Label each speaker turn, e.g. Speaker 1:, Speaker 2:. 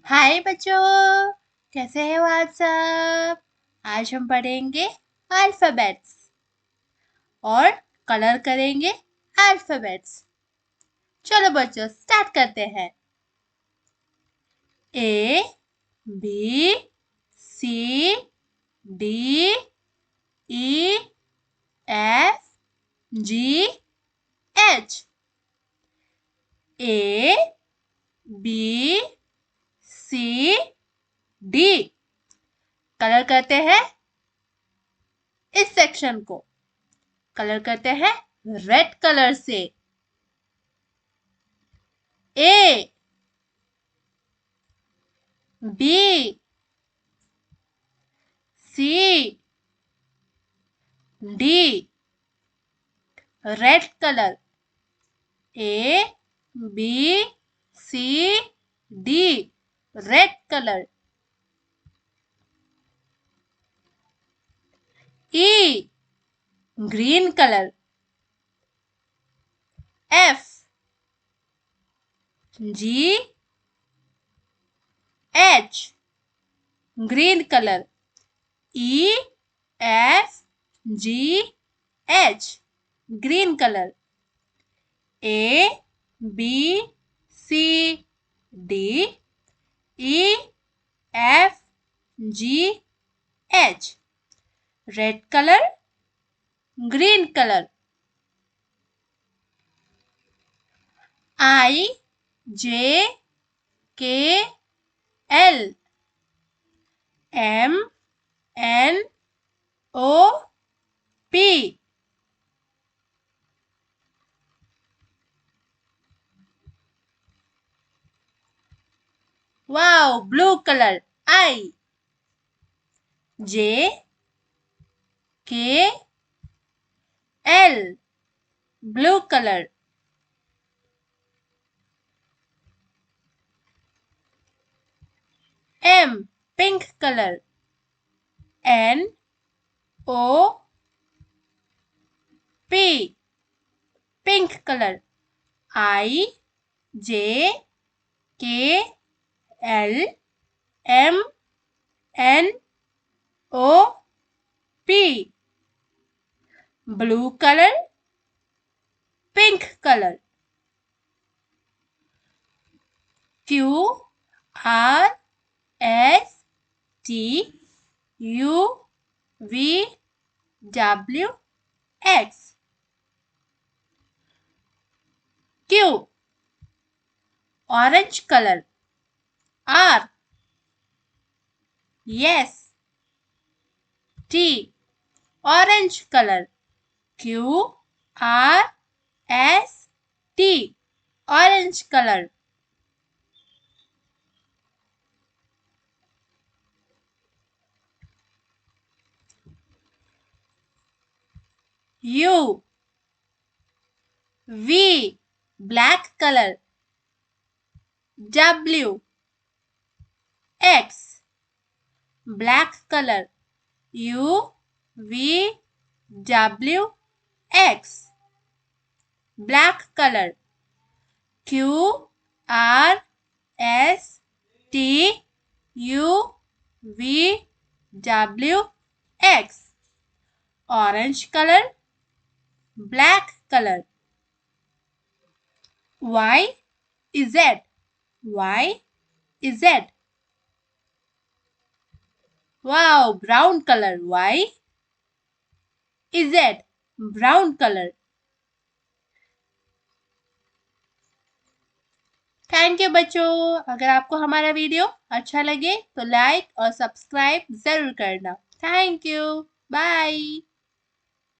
Speaker 1: हाय बच्चों, कैसे हो आप सब। आज हम पढ़ेंगे अल्फाबेट्स और कलर करेंगे अल्फाबेट्स। चलो बच्चों स्टार्ट करते हैं। A B C D E F G H. A B C D. Colour करते हैं इस सेक्शन को। कलर करते हैं रेड कलर से। A B C D. Red colour. A B C D. Red colour. E green colour. F G H green colour. E F G H green colour. A B C D E F G H red colour green colour. I J K L M N O P. Wow blue colour. I J K L blue colour. M pink colour. N O P pink colour. I J K L M N O P blue colour pink colour. Q R S T U V W X. Q orange colour. R S T orange colour. Q R S T orange colour. U V black colour. W X black color। U V W X black color। Q R S T U V W X orange color black color। Y Z Y Z wow brown color। Y Z brown color। Thank you बच्चों। अगर आपको हमारा video अच्छा लगे तो like और subscribe जरूर करना। Thank you. बाय।